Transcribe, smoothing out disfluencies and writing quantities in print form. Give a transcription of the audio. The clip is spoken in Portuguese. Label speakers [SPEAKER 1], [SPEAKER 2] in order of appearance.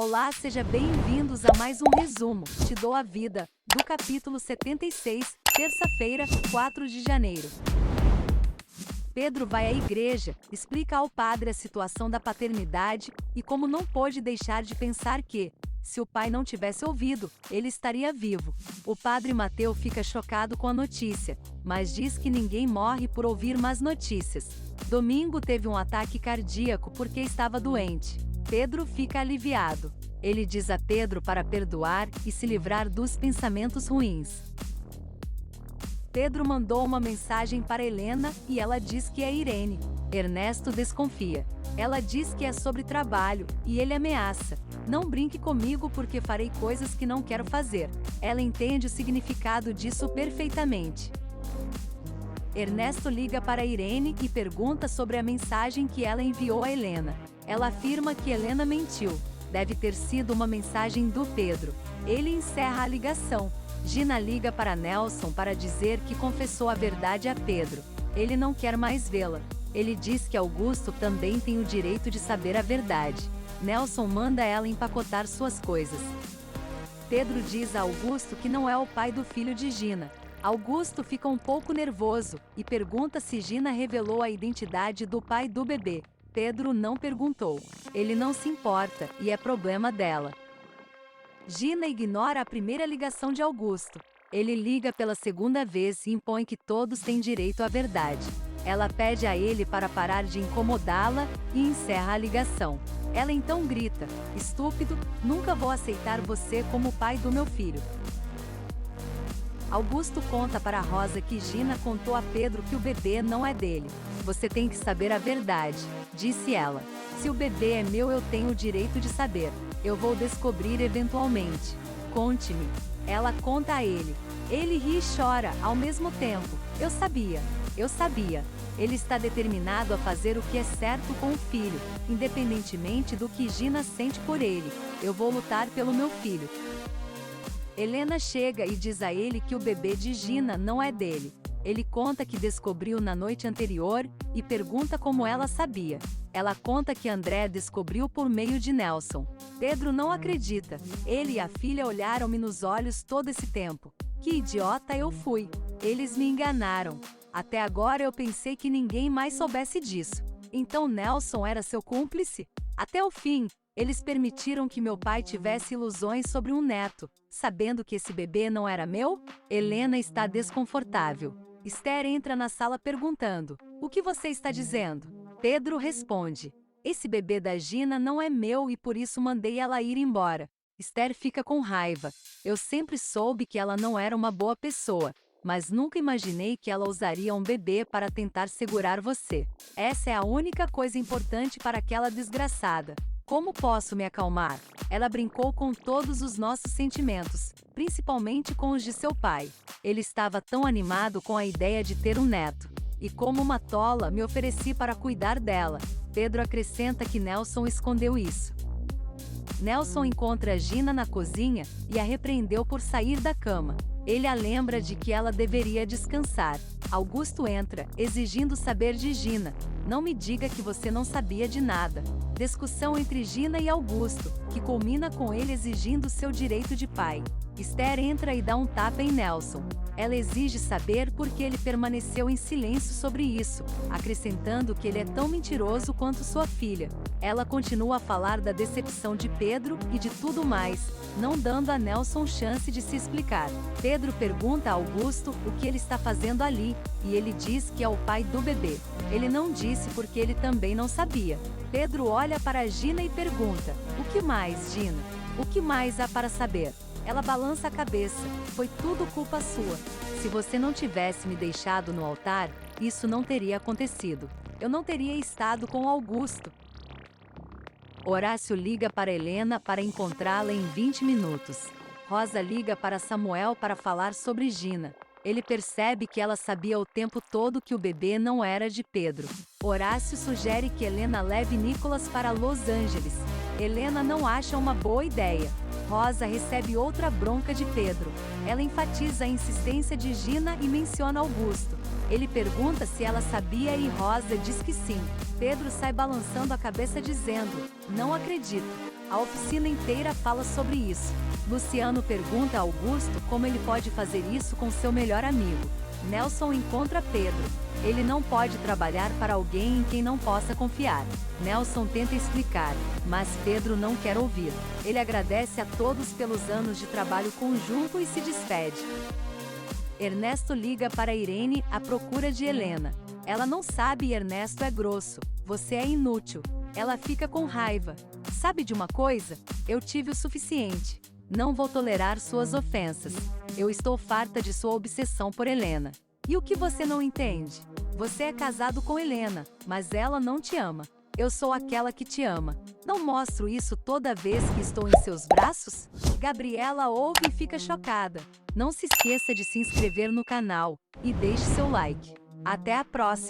[SPEAKER 1] Olá, seja bem-vindos a mais um resumo, Te Dou a Vida, do capítulo 76, terça-feira, 4 de janeiro. Pedro vai à igreja, explica ao padre a situação da paternidade e como não pôde deixar de pensar que, se o pai não tivesse ouvido, ele estaria vivo. O padre Mateu fica chocado com a notícia, mas diz que ninguém morre por ouvir más notícias. Domingo teve um ataque cardíaco porque estava doente. Pedro fica aliviado. Ele diz a Pedro para perdoar e se livrar dos pensamentos ruins. Pedro mandou uma mensagem para Helena e ela diz que é Irene. Ernesto desconfia. Ela diz que é sobre trabalho e ele ameaça: "Não brinque comigo porque farei coisas que não quero fazer." Ela entende o significado disso perfeitamente. Ernesto liga para Irene e pergunta sobre a mensagem que ela enviou a Helena. Ela afirma que Helena mentiu. Deve ter sido uma mensagem do Pedro. Ele encerra a ligação. Gina liga para Nelson para dizer que confessou a verdade a Pedro. Ele não quer mais vê-la. Ele diz que Augusto também tem o direito de saber a verdade. Nelson manda ela empacotar suas coisas. Pedro diz a Augusto que não é o pai do filho de Gina. Augusto fica um pouco nervoso e pergunta se Gina revelou a identidade do pai do bebê. Pedro não perguntou. Ele não se importa e é problema dela. Gina ignora a primeira ligação de Augusto. Ele liga pela segunda vez e impõe que todos têm direito à verdade. Ela pede a ele para parar de incomodá-la e encerra a ligação. Ela então grita: "Estúpido, nunca vou aceitar você como pai do meu filho." Augusto conta para Rosa que Gina contou a Pedro que o bebê não é dele. "Você tem que saber a verdade", disse ela. "Se o bebê é meu, eu tenho o direito de saber. Eu vou descobrir eventualmente. Conte-me." Ela conta a ele. Ele ri e chora ao mesmo tempo. Eu sabia. Ele está determinado a fazer o que é certo com o filho, independentemente do que Gina sente por ele. "Eu vou lutar pelo meu filho." Helena chega e diz a ele que o bebê de Gina não é dele. Ele conta que descobriu na noite anterior e pergunta como ela sabia. Ela conta que André descobriu por meio de Nelson. Pedro não acredita. Ele e a filha olharam-me nos olhos todo esse tempo. Que idiota eu fui. Eles me enganaram. Até agora eu pensei que ninguém mais soubesse disso. Então Nelson era seu cúmplice? Até o fim, eles permitiram que meu pai tivesse ilusões sobre um neto, sabendo que esse bebê não era meu? Helena está desconfortável. Esther entra na sala perguntando: "O que você está dizendo?" Pedro responde: "Esse bebê da Gina não é meu e por isso mandei ela ir embora." Esther fica com raiva. "Eu sempre soube que ela não era uma boa pessoa, mas nunca imaginei que ela usaria um bebê para tentar segurar você. Essa é a única coisa importante para aquela desgraçada. Como posso me acalmar?" Ela brincou com todos os nossos sentimentos, principalmente com os de seu pai. Ele estava tão animado com a ideia de ter um neto. E como uma tola, me ofereci para cuidar dela. Pedro acrescenta que Nelson escondeu isso. Nelson encontra Gina na cozinha e a repreendeu por sair da cama. Ele a lembra de que ela deveria descansar. Augusto entra, exigindo saber de Gina. "Não me diga que você não sabia de nada." Discussão entre Gina e Augusto, que culmina com ele exigindo seu direito de pai. Esther entra e dá um tapa em Nelson. Ela exige saber por que ele permaneceu em silêncio sobre isso, acrescentando que ele é tão mentiroso quanto sua filha. Ela continua a falar da decepção de Pedro e de tudo mais, não dando a Nelson chance de se explicar. Pedro pergunta a Augusto o que ele está fazendo ali, e ele diz que é o pai do bebê. Ele não disse porque ele também não sabia. Pedro olha para Gina e pergunta: "O que mais, Gina? O que mais há para saber?" Ela balança a cabeça. "Foi tudo culpa sua. Se você não tivesse me deixado no altar, isso não teria acontecido. Eu não teria estado com Augusto." Horácio liga para Helena para encontrá-la em 20 minutos. Rosa liga para Samuel para falar sobre Gina. Ele percebe que ela sabia o tempo todo que o bebê não era de Pedro. Horácio sugere que Helena leve Nicolas para Los Angeles. Helena não acha uma boa ideia. Rosa recebe outra bronca de Pedro. Ela enfatiza a insistência de Gina e menciona Augusto. Ele pergunta se ela sabia e Rosa diz que sim. Pedro sai balançando a cabeça dizendo: "Não acredito." A oficina inteira fala sobre isso. Luciano pergunta a Augusto como ele pode fazer isso com seu melhor amigo. Nelson encontra Pedro. Ele não pode trabalhar para alguém em quem não possa confiar. Nelson tenta explicar, mas Pedro não quer ouvir. Ele agradece a todos pelos anos de trabalho conjunto e se despede. Ernesto liga para Irene à procura de Helena. Ela não sabe e Ernesto é grosso. Você é inútil. Ela fica com raiva. Sabe de uma coisa? Eu tive o suficiente. Não vou tolerar suas ofensas. Eu estou farta de sua obsessão por Helena. E o que você não entende? Você é casado com Helena, mas ela não te ama. Eu sou aquela que te ama. Não mostro isso toda vez que estou em seus braços? Gabriela ouve e fica chocada. Não se esqueça de se inscrever no canal e deixe seu like. Até a próxima!